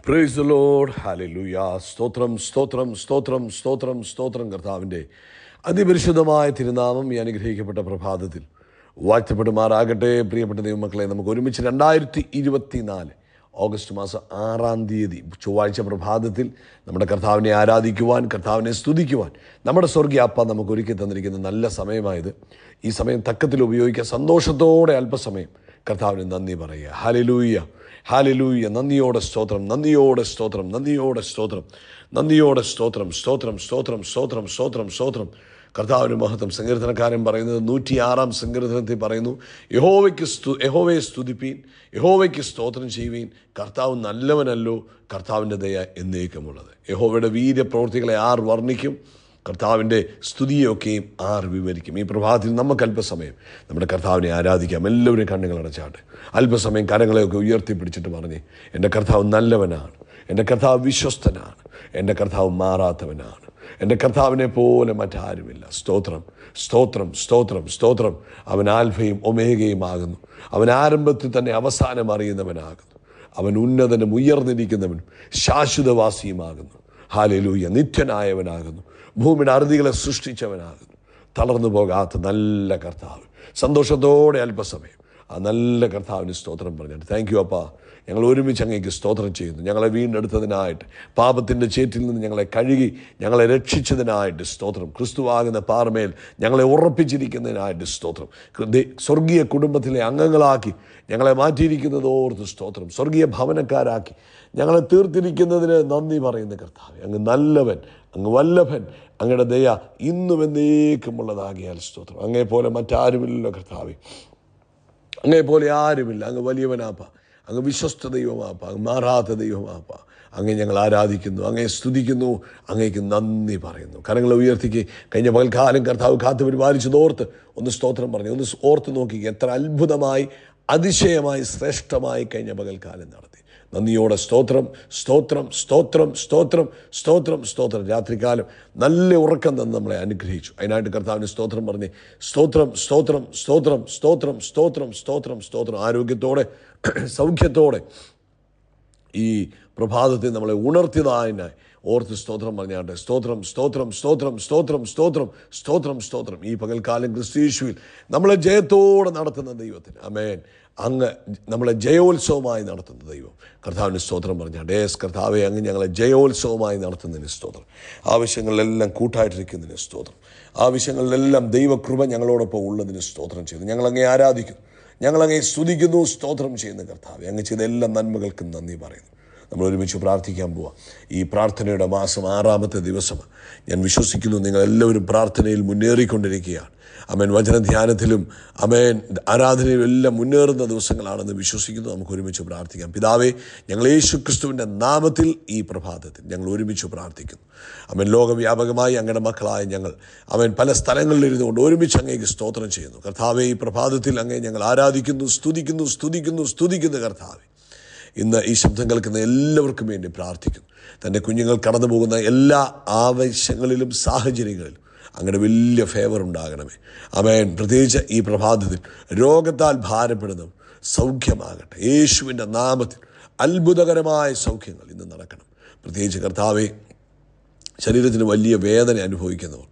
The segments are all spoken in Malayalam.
Praise the Lord. ഹല്ലേലൂയ. സ്തോത്രം സ്തോത്രം സ്തോത്രം സ്തോത്രം സ്തോത്രം. കർത്താവിൻ്റെ അതിപരിശുദ്ധമായ തിരുനാമം ഈ അനുഗ്രഹിക്കപ്പെട്ട പ്രഭാതത്തിൽ വാഴ്ത്തപ്പെടുമാറാകട്ടെ. പ്രിയപ്പെട്ട ദൈവമക്കളെ, നമുക്ക് ഒരുമിച്ച് 2024 ഓഗസ്റ്റ് മാസം 6-ാം തീയതി ചൊവ്വാഴ്ച പ്രഭാതത്തിൽ നമ്മുടെ കർത്താവിനെ ആരാധിക്കുവാൻ, കർത്താവിനെ സ്തുതിക്കുവാൻ നമ്മുടെ സ്വർഗീയ അപ്പ നമുക്ക് ഒരുക്കി തന്നിരിക്കുന്ന നല്ല സമയമായത്. ഈ സമയം തക്കത്തിൽ ഉപയോഗിക്കുക. സന്തോഷത്തോടെ അല്പസമയം കർത്താവിന് നന്ദി പറയുക. Hallelujah, hallelujah. നന്ദിയോടെ സ്തോത്രം, നന്ദിയോടെ സ്തോത്രം, നന്ദിയോടെ സ്തോത്രം, നന്ദിയോടെ സ്തോത്രം, സ്തോത്രം സ്തോത്രം സ്തോത്രം സ്തോത്രം സ്തോത്രം. കർത്താവിന് മഹത്വം. സങ്കീർത്തനക്കാരൻ പറയുന്നത് 106-ാം സങ്കീർത്തനത്തിൽ പറയുന്നു, യഹോവയെ സ്തുതിപ്പീൻ, യഹോവയ്ക്ക് സ്തോത്രം ചെയ്യുവീൻ, കർത്താവ് നല്ലവനല്ലോ, കർത്താവിൻ്റെ ദയ എന്നേക്കുമുള്ളത്. യഹോവയുടെ വീര്യപ്രവൃത്തികളെ ആർ വർണ്ണിക്കും, കർത്താവിൻ്റെ സ്തുതിയൊക്കെയും ആർ വിവരിക്കും. ഈ പ്രഭാതത്തിൽ നമുക്ക് അല്പസമയം നമ്മുടെ കർത്താവിനെ ആരാധിക്കാം. എല്ലാവരും കണ്ണുകൾ അടച്ചാട്ട് അല്പസമയം കരങ്ങളെയൊക്കെ ഉയർത്തിപ്പിടിച്ചിട്ട് പറഞ്ഞ്, എൻ്റെ കർത്താവ് നല്ലവനാണ്, എൻ്റെ കർത്താവ് വിശ്വസ്തനാണ്, എൻ്റെ കർത്താവ് മാറാത്തവനാണ്, എൻ്റെ കർത്താവിനെ പോലെ മറ്റാരുമില്ല. സ്തോത്രം സ്തോത്രം സ്തോത്രം സ്തോത്രം. അവൻ ആൽഫയും ഒമേഗയും ആകുന്നു. അവൻ ആരംഭത്തിൽ തന്നെ അവസാനം അറിയുന്നവനാകുന്നു. അവൻ ഉന്നതനും ഉയർന്നിരിക്കുന്നവനും ശാശ്വതവാസിയുമാകുന്നു. ഹല്ലേലൂയ. നിത്യനായവനാകുന്നു. ഭൂമിയുടെ അറുതികളെ സൃഷ്ടിച്ചവനാകുന്നു. തളർന്നു പോകാത്ത നല്ല കർത്താവ്. സന്തോഷത്തോടെ അല്പസമയം ആ നല്ല കർത്താവിന് സ്തോത്രം പറഞ്ഞിട്ട്, താങ്ക് യു അപ്പാ, ഞങ്ങൾ ഒരുമിച്ച് അങ്ങേക്ക് സ്തോത്രം ചെയ്യുന്നു. ഞങ്ങളെ വീണ്ടെടുത്തതിനായിട്ട്, പാപത്തിൻ്റെ ചേറ്റിൽ നിന്ന് ഞങ്ങളെ കഴുകി ഞങ്ങളെ രക്ഷിച്ചതിനായിട്ട് സ്തോത്രം. ക്രിസ്തുവാകുന്ന പാറമേൽ ഞങ്ങളെ ഉറപ്പിച്ചിരിക്കുന്നതിനായിട്ട് സ്തോത്രം. സ്വർഗീയ കുടുംബത്തിലെ അംഗങ്ങളാക്കി ഞങ്ങളെ മാറ്റിയിരിക്കുന്നത് ഓർത്ത് സ്തോത്രം. സ്വർഗീയ ഭവനക്കാരാക്കി ഞങ്ങളെ തീർത്തിരിക്കുന്നതിന് നന്ദി പറയുന്ന കർത്താവ്. അങ്ങ് നല്ലവൻ, അങ്ങ് വല്ലഭൻ, അങ്ങയുടെ ദയ ഇന്നും എന്നേക്കുമുള്ളതാകിയാൽ സ്തോത്രം. അങ്ങേപ്പോലെ മറ്റാരുമില്ലല്ലോ കർത്താവേ, അങ്ങേപ്പോലെ ആരുമില്ല. അങ്ങ് വലിയവനാപ്പ, അങ്ങ് വിശ്വസ്ത ദൈവമാപ്പ, അങ്ങ് മാറാത്ത ദൈവമാപ്പ. അങ്ങേ ഞങ്ങൾ ആരാധിക്കുന്നു, അങ്ങേ സ്തുതിക്കുന്നു, അങ്ങേക്ക് നന്ദി പറയുന്നു. കരങ്ങളെ ഉയർത്തിക്ക്. കഴിഞ്ഞ പകൽക്കാലം കർത്താവ് കാത്തു പരിപാലിച്ചതോർത്ത് ഒന്ന് സ്തോത്രം പറഞ്ഞു. ഒന്ന് ഓർത്ത് നോക്കി എത്ര അത്ഭുതമായി, അതിശയമായി, ശ്രേഷ്ഠമായി കഴിഞ്ഞ പകൽക്കാലം നടത്തി. നന്ദിയോടെ സ്തോത്രം സ്തോത്രം സ്തോത്രം സ്തോത്രം സ്തോത്രം സ്തോത്രം. രാത്രികാലം നല്ല ഉറക്കം തന്ന് നമ്മളെ അനുഗ്രഹിച്ചു. അതിനായിട്ട് കർത്താവിന് സ്തോത്രം പറഞ്ഞ് സ്തോത്രം സ്തോത്രം സ്തോത്രം സ്തോത്രം സ്തോത്രം സ്തോത്രം സ്തോത്രം. ആരോഗ്യത്തോടെ സൗഖ്യത്തോടെ ഈ പ്രഭാതത്തിൽ നമ്മളെ ഉണർത്തിയതായതിനായി ഓർത്ത് സ്തോത്രം പറഞ്ഞാട്ടെ. സ്തോത്രം സ്തോത്രം സ്തോത്രം സ്തോത്രം സ്തോത്രം സ്തോത്രം സ്തോത്രം. ഈ പകൽക്കാലം ക്രിസ്തുയേശുവിൽ നമ്മളെ ജയത്തോടെ നടത്തുന്ന ദൈവത്തിന് ആമേൻ. അങ്ങ് നമ്മളെ ജയോത്സവമായി നടത്തുന്ന ദൈവം കർത്താവിന് സ്തോത്രം പറഞ്ഞാൽ, ഡേസ് കർത്താവെ, അങ്ങ് ഞങ്ങളെ ജയോത്സവമായി നടത്തുന്നതിന് സ്തോത്രം. ആവശ്യങ്ങളിലെല്ലാം കൂട്ടായിട്ടിരിക്കുന്നതിന് സ്തോത്രം. ആവശ്യങ്ങളിലെല്ലാം ദൈവകൃപ ഞങ്ങളോടൊപ്പം ഉള്ളതിന് സ്തോത്രം ചെയ്യുന്നു. ഞങ്ങളങ്ങേ ആരാധിക്കുന്നു, ഞങ്ങളങ്ങേ സ്തുതിക്കുന്നു, സ്തോത്രം ചെയ്യുന്ന കർത്താവെ, അങ്ങ് ചെയ്ത എല്ലാ നന്മകൾക്കും നന്ദി പറയുന്നു. നമ്മൾ ഒരുമിച്ച് പ്രാർത്ഥിക്കാൻ പോവാം. ഈ പ്രാർത്ഥനയുടെ മാസം 6-ാമത്തെ ദിവസമാണ്. ഞാൻ വിശ്വസിക്കുന്നു നിങ്ങളെല്ലാവരും പ്രാർത്ഥനയിൽ മുന്നേറിക്കൊണ്ടിരിക്കുകയാണ്. അമേൻ. വചനധ്യാനത്തിലും അമേൻ ആരാധനയിലും എല്ലാം മുന്നേറുന്ന ദിവസങ്ങളാണെന്ന് വിശ്വസിക്കുന്നു. നമുക്ക് ഒരുമിച്ച് പ്രാർത്ഥിക്കാം. പിതാവേ, ഞങ്ങൾ യേശു ക്രിസ്തുവിൻ്റെ നാമത്തിൽ ഈ പ്രഭാതത്തിൽ ഞങ്ങൾ ഒരുമിച്ച് പ്രാർത്ഥിക്കുന്നു. അമേൻ. ലോകവ്യാപകമായി അങ്ങയുടെ മക്കളായ ഞങ്ങൾ അമേൻ പല സ്ഥലങ്ങളിലിരുന്നുകൊണ്ട് ഒരുമിച്ച് അങ്ങേക്ക് സ്തോത്രം ചെയ്യുന്നു. കർത്താവേ, ഈ പ്രഭാതത്തിൽ അങ്ങേ ഞങ്ങൾ ആരാധിക്കുന്നു, സ്തുതിക്കുന്നു സ്തുതിക്കുന്നു സ്തുതിക്കുന്നു. കർത്താവേ, ഇന്ന് ഈ ശബ്ദം കേൾക്കുന്ന എല്ലാവർക്കും വേണ്ടി പ്രാർത്ഥിക്കുന്നു. തൻ്റെ കുഞ്ഞുങ്ങൾ കടന്നു പോകുന്ന എല്ലാ ആവശ്യങ്ങളിലും സാഹചര്യങ്ങളിലും അങ്ങയുടെ വലിയ ഫേവർ ഉണ്ടാകണമേ. ആമേൻ. പ്രത്യേകിച്ച് ഈ പ്രഭാതത്തിൽ രോഗത്താൽ ഭാരപ്പെടുന്നവർ സൗഖ്യമാകട്ടെ. യേശുവിൻ്റെ നാമത്തിൽ അത്ഭുതകരമായ സൗഖ്യങ്ങൾ ഇന്ന് നടക്കണം. പ്രത്യേകിച്ച് കർത്താവെ, ശരീരത്തിന് വലിയ വേദന അനുഭവിക്കുന്നവർ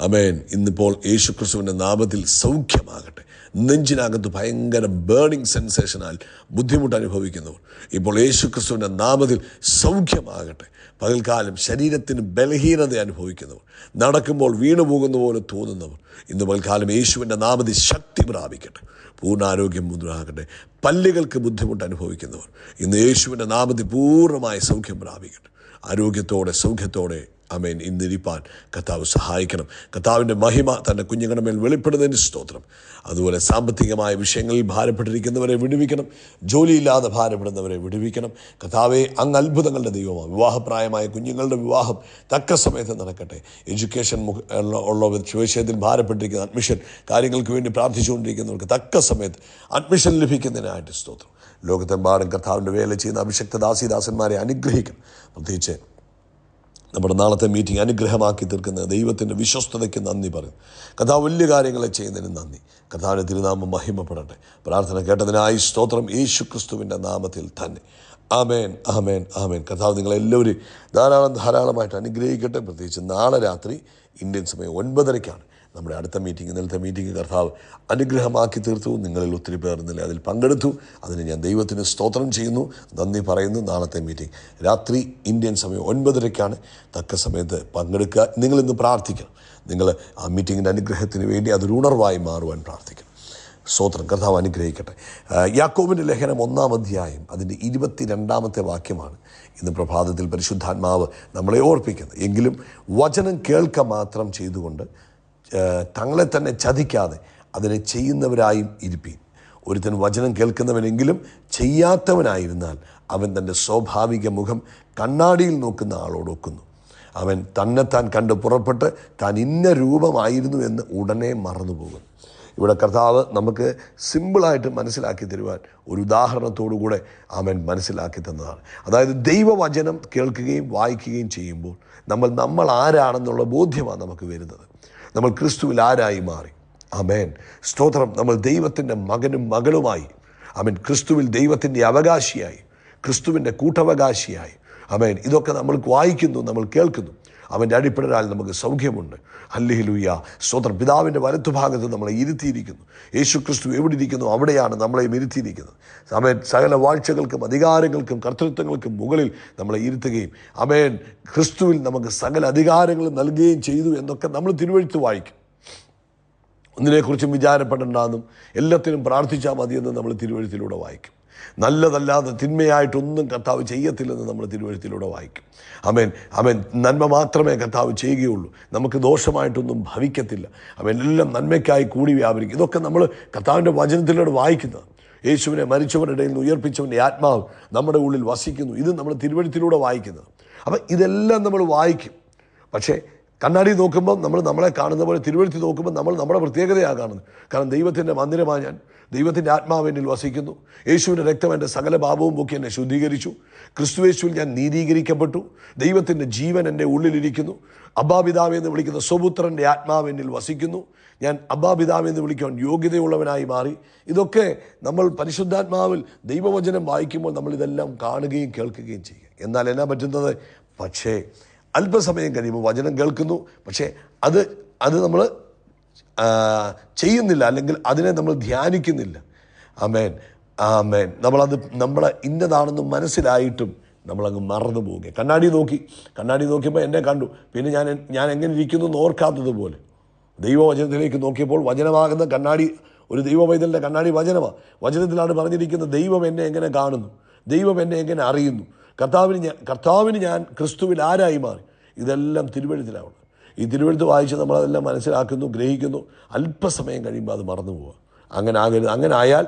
ആമേൻ, ഇന്നിപ്പോൾ യേശു ക്രിസ്തുവിൻ്റെ നാമത്തിൽ സൗഖ്യമാകട്ടെ. നെഞ്ചിനകത്ത് ഭയങ്കര ബേണിംഗ് സെൻസേഷനാൽ ബുദ്ധിമുട്ട് അനുഭവിക്കുന്നവർ ഇപ്പോൾ യേശു ക്രിസ്തുവിൻ്റെ നാമത്തിൽ സൗഖ്യമാകട്ടെ. പകൽക്കാലം ശരീരത്തിന് ബലഹീനത അനുഭവിക്കുന്നവർ, നടക്കുമ്പോൾ വീണു പോകുന്ന പോലെ തോന്നുന്നവർ ഇന്ന് പകൽക്കാലം യേശുവിൻ്റെ നാമത്തിൽ ശക്തി പ്രാപിക്കട്ടെ. പൂർണ്ണാരോഗ്യം മുദ്രാകട്ടെ. പല്ലുകൾക്ക് ബുദ്ധിമുട്ട് അനുഭവിക്കുന്നവർ ഇന്ന് യേശുവിൻ്റെ നാമത്തിൽ പൂർണ്ണമായ സൗഖ്യം പ്രാപിക്കട്ടെ. ആരോഗ്യത്തോടെ സൗഖ്യത്തോടെ ആമേൻ ഇന്നിരിപ്പാൻ കർത്താവ് സഹായിക്കണം. കർത്താവിൻ്റെ മഹിമ തൻ്റെ കുഞ്ഞുങ്ങളുടെ മേൽ വെളിപ്പെടുന്നതിന് സ്തോത്രം. അതുപോലെ സാമ്പത്തികമായ വിഷയങ്ങളിൽ ഭാരപ്പെട്ടിരിക്കുന്നവരെ വിടുവിക്കണം. ജോലിയില്ലാതെ ഭാരപ്പെടുന്നവരെ വിടുവിക്കണം. കർത്താവെ, അങ്ങ് അത്ഭുതങ്ങളുടെ ദൈവമാണ്. വിവാഹപ്രായമായ കുഞ്ഞുങ്ങളുടെ വിവാഹം തക്ക സമയത്ത് നടക്കട്ടെ. എഡ്യൂക്കേഷൻ ഉള്ള വിഷയത്തിൽ ഭാരപ്പെട്ടിരിക്കുന്ന അഡ്മിഷൻ കാര്യങ്ങൾക്ക് വേണ്ടി പ്രാർത്ഥിച്ചുകൊണ്ടിരിക്കുന്നവർക്ക് തക്ക സമയത്ത് അഡ്മിഷൻ ലഭിക്കുന്നതിനായിട്ട് സ്തോത്രം. ലോകത്തെമ്പാടും കർത്താവിൻ്റെ വേല ചെയ്യുന്ന അഭിഷക്ത ദാസിദാസന്മാരെ അനുഗ്രഹിക്കണം. പ്രത്യേകിച്ച് നമ്മുടെ നാളത്തെ മീറ്റിംഗ് അനുഗ്രഹമാക്കി തീർക്കുന്ന ദൈവത്തിൻ്റെ വിശ്വസ്തതയ്ക്ക് നന്ദി പറയും. കർത്താവ് വലിയ കാര്യങ്ങളെ ചെയ്യുന്നതിന് നന്ദി. കർത്താവിൻ്റെ തിരുനാമം മഹിമപ്പെടട്ടെ. പ്രാർത്ഥന കേട്ടതിനായി സ്തോത്രം. യേശു ക്രിസ്തുവിൻ്റെ നാമത്തിൽ തന്നെ ആമേൻ, ആമേൻ, ആമേൻ. കർത്താവ് നിങ്ങളെല്ലാവരും ധാരാളമായിട്ട് അനുഗ്രഹിക്കട്ടെ. പ്രത്യേകിച്ച് നാളെ രാത്രി ഇന്ത്യൻ സമയം 9:30 നമ്മുടെ അടുത്ത മീറ്റിംഗ്. ഇന്നലത്തെ മീറ്റിംഗ് കർത്താവ് അനുഗ്രഹമാക്കി തീർത്തു. നിങ്ങളിൽ ഒത്തിരി പേർ ഇന്നലെ അതിൽ പങ്കെടുത്തു. അതിന് ഞാൻ ദൈവത്തിന് സ്തോത്രം ചെയ്യുന്നു, നന്ദി പറയുന്നു. നാളത്തെ മീറ്റിംഗ് രാത്രി ഇന്ത്യൻ സമയം 9:30 തക്ക സമയത്ത് പങ്കെടുക്കുക. നിങ്ങളിന്ന് പ്രാർത്ഥിക്കണം. നിങ്ങൾ ആ മീറ്റിങ്ങിൻ്റെ അനുഗ്രഹത്തിന് വേണ്ടി അതൊരു ഉണർവായി മാറുവാൻ പ്രാർത്ഥിക്കണം. സ്തോത്രം. കർത്താവ് അനുഗ്രഹിക്കട്ടെ. യാക്കോബിൻ്റെ ലേഖനം 1-ാം അധ്യായം അതിൻ്റെ 22-ാമത്തെ വാക്യമാണ് ഇന്ന് പ്രഭാതത്തിൽ പരിശുദ്ധാത്മാവ് നമ്മളെ ഓർപ്പിക്കുന്നത്. എങ്കിലും വചനം കേൾക്ക മാത്രം ചെയ്തുകൊണ്ട് തങ്ങളെ തന്നെ ചതിക്കാതെ അതിനെ ചെയ്യുന്നവരായും ഇരിപ്പീൻ. ഒരുത്തൻ വചനം കേൾക്കുന്നവനെങ്കിലും ചെയ്യാത്തവനായിരുന്നാൽ അവൻ തൻ്റെ സ്വാഭാവിക മുഖം കണ്ണാടിയിൽ നോക്കുന്ന ആളോടൊക്കുന്നു. അവൻ തന്നെത്താൻ കണ്ട് പുറപ്പെട്ട് താൻ ഇന്ന രൂപമായിരുന്നു എന്ന് ഉടനെ മറന്നുപോകുന്നു. ഇവിടെ കർത്താവ് നമുക്ക് സിമ്പിളായിട്ട് മനസ്സിലാക്കി തരുവാൻ ഒരു ഉദാഹരണത്തോടു കൂടെ അവൻ മനസ്സിലാക്കി തന്നതാണ്. അതായത് ദൈവവചനം കേൾക്കുകയും വായിക്കുകയും ചെയ്യുമ്പോൾ നമ്മൾ ആരാണെന്നുള്ള ബോധ്യമാണ് നമുക്ക് വരുന്നത്. നമ്മൾ ക്രിസ്തുവിൽ ആരായി മാറി. ആമേൻ, സ്തോത്രം. നമ്മൾ ദൈവത്തിൻ്റെ മകനും മകളുമായി. ആമേൻ, ക്രിസ്തുവിൽ ദൈവത്തിൻ്റെ അവകാശിയായി, ക്രിസ്തുവിൻ്റെ കൂട്ടവകാശിയായി. ആമേൻ, ഇതൊക്കെ നമ്മൾ വായിക്കുന്നു, നമ്മൾ കേൾക്കുന്നു. അവൻ്റെ അടിപ്പിടരാൽ നമുക്ക് സൗഖ്യമുണ്ട്. ഹല്ലേലൂയ, സ്തോത്രം. പിതാവിൻ്റെ വലത്തുഭാഗത്ത് നമ്മളെ ഇരുത്തിയിരിക്കുന്നു. യേശു ക്രിസ്തു എവിടെ ഇരിക്കുന്നു അവിടെയാണ് നമ്മളെ ഇരുത്തിയിരിക്കുന്നത്. ആമേൻ, സകല വാഴ്ചകൾക്കും അധികാരങ്ങൾക്കും കർത്തൃത്വങ്ങൾക്കും മുകളിൽ നമ്മളെ ഇരുത്തുകയും ആമേൻ ക്രിസ്തുവിൽ നമുക്ക് സകല അധികാരങ്ങളും നൽകുകയും ചെയ്തു എന്നൊക്കെ നമ്മൾ തിരുവെഴുത്ത് വായിക്കും. ഒന്നിനെക്കുറിച്ചും വിചാരപ്പെടേണ്ടെന്നും എല്ലാത്തിനും പ്രാർത്ഥിച്ചാൽ മതിയെന്ന് നമ്മൾ തിരുവെഴുത്തിലൂടെ വായിക്കും. നല്ലതല്ലാതെ തിന്മയായിട്ടൊന്നും കർത്താവ് ചെയ്യത്തില്ലെന്ന് നമ്മൾ തിരുവെഴുത്തിലൂടെ വായിക്കും. ആമേൻ, ആമേൻ. നന്മ മാത്രമേ കർത്താവ് ചെയ്യുകയുള്ളൂ. നമുക്ക് ദോഷമായിട്ടൊന്നും ഭവിക്കത്തില്ല. അവൻ എല്ലാം നന്മയ്ക്കായി കൂടി വ്യാപരിക്കും. ഇതൊക്കെ നമ്മൾ കർത്താവിൻ്റെ വചനത്തിലൂടെ വായിക്കുന്നത്. യേശുവിനെ മരിച്ചവരുടെ ഇടയിൽ നിന്ന് ഉയർപ്പിച്ചവൻ്റെ ആത്മാവ് നമ്മുടെ ഉള്ളിൽ വസിക്കുന്നു. ഇത് നമ്മൾ തിരുവെഴുത്തിലൂടെ വായിക്കുന്നത്. അപ്പം ഇതെല്ലാം നമ്മൾ വായിക്കും. പക്ഷേ കണ്ണാടി നോക്കുമ്പോൾ നമ്മളെ കാണുന്ന പോലെ തിരുവെഴുത്തി നോക്കുമ്പോൾ നമ്മുടെ പ്രത്യേകതയാണ് കാണുന്നത്. കാരണം ദൈവത്തിൻ്റെ മന്ദിരമായി ഞാൻ, ദൈവത്തിൻ്റെ ആത്മാവ് എന്നിൽ വസിക്കുന്നു. യേശുവിൻ്റെ രക്തം എൻ്റെ സകല പാപവും പൊക്കി എന്നെ ശുദ്ധീകരിച്ചു. ക്രിസ്തുയേശുവിൽ ഞാൻ നീതീകരിക്കപ്പെട്ടു. ദൈവത്തിൻ്റെ ജീവൻ എൻ്റെ ഉള്ളിലിരിക്കുന്നു. അബ്ബാ പിതാവേ എന്ന് വിളിക്കുന്ന സ്വപുത്രൻ്റെ ആത്മാവ് എന്നിൽ വസിക്കുന്നു. ഞാൻ അബ്ബാ പിതാവേ എന്ന് വിളിക്കുവാൻ യോഗ്യതയുള്ളവനായി മാറി. ഇതൊക്കെ നമ്മൾ പരിശുദ്ധാത്മാവിൽ ദൈവവചനം വായിക്കുമ്പോൾ നമ്മൾ ഇതെല്ലാം കാണുകയും കേൾക്കുകയും ചെയ്യുക. എന്നാൽ എന്നാ പറ്റുന്നത്? പക്ഷേ അല്പസമയം കഴിയുമ്പോൾ വചനം കേൾക്കുന്നു, പക്ഷേ അത് നമ്മൾ ചെയ്യുന്നില്ല, അല്ലെങ്കിൽ അതിനെ നമ്മൾ ധ്യാനിക്കുന്നില്ല. ആമേൻ, ആമേൻ. നമ്മളെ ഇന്നതാണെന്ന് മനസ്സിലായിട്ടും നമ്മളങ്ങ് മറന്നു പോവുക. കണ്ണാടി നോക്കിയപ്പോൾ എന്നെ കണ്ടു, പിന്നെ ഞാൻ എങ്ങനെ ഇരിക്കുന്നു എന്ന് ഓർക്കാത്തതുപോലെ ദൈവവചനത്തിലേക്ക് നോക്കിയപ്പോൾ വചനമാകുന്ന കണ്ണാടി, ഒരു ദൈവവൈതലിൻ്റെ കണ്ണാടി വചനമാണ്. വചനത്തിലാണ് പറഞ്ഞിരിക്കുന്നത് ദൈവം എന്നെ എങ്ങനെ കാണുന്നു, ദൈവം എന്നെ എങ്ങനെ അറിയുന്നു, കർത്താവിന് ഞാൻ ക്രിസ്തുവിൽ ആരായി മാറി. ഇതെല്ലാം തിരുവെഴുത്തിലാണ്. ഈ തിരുവെഴുത്ത് വായിച്ച് നമ്മളതെല്ലാം മനസ്സിലാക്കുന്നു, ഗ്രഹിക്കുന്നു. അല്പസമയം കഴിയുമ്പോൾ അത് മറന്നു പോവുക. അങ്ങനെ ആകരുത്. അങ്ങനെ ആയാൽ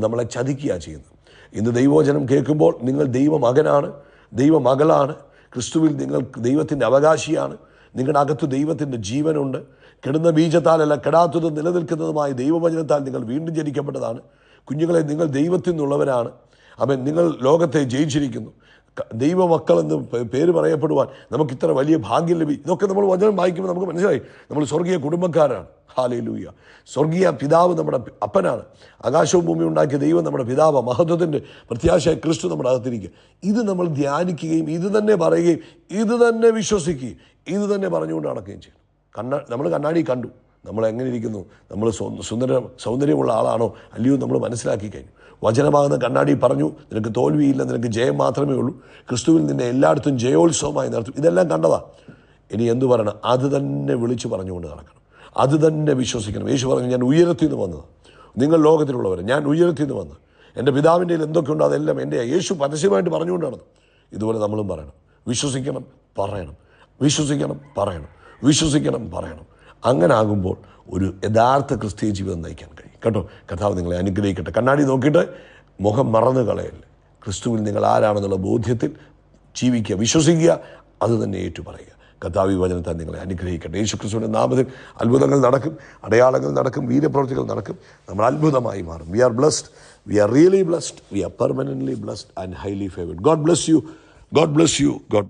നമ്മളെ ചതിക്കുക ചെയ്യുന്നത്. ഇന്ന് ദൈവവചനം കേൾക്കുമ്പോൾ നിങ്ങൾ ദൈവമകനാണ്, ദൈവമകളാണ്, ക്രിസ്തുവിൽ നിങ്ങൾ ദൈവത്തിൻ്റെ അവകാശിയാണ്. നിങ്ങളുടെ അകത്ത് ദൈവത്തിൻ്റെ ജീവനുണ്ട്. കെടുന്ന ബീജത്താലല്ല, കെടാത്തതും നിലനിൽക്കുന്നതുമായ ദൈവവചനത്താൽ നിങ്ങൾ വീണ്ടും ജനിക്കപ്പെട്ടതാണ്. കുഞ്ഞുങ്ങളെ, നിങ്ങൾ ദൈവത്തിൽ നിന്നുള്ളവരാണ്. അവൻ നിങ്ങൾ ലോകത്തെ ജയിച്ചിരിക്കുന്നു. ദൈവമക്കളെന്ന് പേര് പറയപ്പെടുവാൻ നമുക്ക് ഇത്ര വലിയ ഭാഗ്യം ലഭിക്കും. ഇതൊക്കെ നമ്മൾ വചനം വായിക്കുമ്പോൾ നമുക്ക് മനസ്സിലായി നമ്മൾ സ്വർഗീയ കുടുംബക്കാരാണ്. ഹല്ലേലൂയ. സ്വർഗീയ പിതാവ് നമ്മുടെ അപ്പനാണ്. ആകാശവും ഭൂമി ഉണ്ടാക്കിയ ദൈവം നമ്മുടെ പിതാവ്. മഹത്വത്തിൻ്റെ പ്രത്യാശയായ ക്രിസ്തു നമ്മുടെ അകത്തിരിക്കുക. ഇത് നമ്മൾ ധ്യാനിക്കുകയും ഇത് തന്നെ പറയുകയും ഇത് തന്നെ വിശ്വസിക്കുകയും ഇത് തന്നെ പറഞ്ഞുകൊണ്ട് നടക്കുകയും ചെയ്യും. നമ്മൾ കണ്ണാടി കണ്ടു, നമ്മൾ എങ്ങനെ ഇരിക്കുന്നു, നമ്മൾ സൗന്ദര്യമുള്ള ആളാണോ അല്ലയോ നമ്മൾ മനസ്സിലാക്കി കഴിഞ്ഞു. വചനമാകുന്ന കണ്ണാടി പറഞ്ഞു നിനക്ക് തോൽവിയില്ല, നിനക്ക് ജയം മാത്രമേ ഉള്ളൂ, ക്രിസ്തുവിൽ നിന്നെ എല്ലായിടത്തും ജയോത്സവമായി നടത്തും. ഇതെല്ലാം കണ്ടതാ. ഇനി എന്തു പറയണം? അത് തന്നെ വിളിച്ചു പറഞ്ഞുകൊണ്ട് നടക്കണം, അത് തന്നെ വിശ്വസിക്കണം. യേശു പറഞ്ഞു ഞാൻ ഉയരത്തിൽ നിന്ന് വന്നത്, നിങ്ങൾ ലോകത്തിലുള്ളവർ, ഞാൻ ഉയരത്തിൽ നിന്ന് വന്ന് എൻ്റെ പിതാവിൻ്റെ എന്തൊക്കെയുണ്ടോ അതെല്ലാം എൻ്റെ. യേശു പരസ്യമായിട്ട് പറഞ്ഞുകൊണ്ട് നടന്നു. ഇതുപോലെ നമ്മളും പറയണം. വിശ്വസിക്കണം, പറയണം, വിശ്വസിക്കണം, പറയണം, വിശ്വസിക്കണം, പറയണം. അങ്ങനെ ആകുമ്പോൾ ഒരു യഥാർത്ഥ ക്രിസ്തീയ ജീവിതം നയിക്കാൻ കഴിയും കേട്ടോ. കർത്താവ് നിങ്ങളെ അനുഗ്രഹിക്കട്ടെ. കണ്ണാടി നോക്കിയിട്ട് മുഖം മറന്നു കളയല്ലേ. ക്രിസ്തുവിൽ നിങ്ങൾ ആരാണെന്നുള്ള ബോധ്യത്തിൽ ജീവിക്കുക, വിശ്വസിക്കുക, അത് തന്നെ ഏറ്റുപറയുക. കർത്താവ് ഈ വചനത്താൽ നിങ്ങളെ അനുഗ്രഹിക്കട്ടെ. യേശു ക്രിസ്തുവിൻ്റെ നാമത്തിൽ അത്ഭുതങ്ങൾ നടക്കും, അടയാളങ്ങൾ നടക്കും, വീരപ്രവൃത്തികൾ നടക്കും. നമ്മൾ അത്ഭുതമായി മാറും. We are blessed, we are really blessed, we are permanently blessed and highly favoured. God bless you, God bless you, God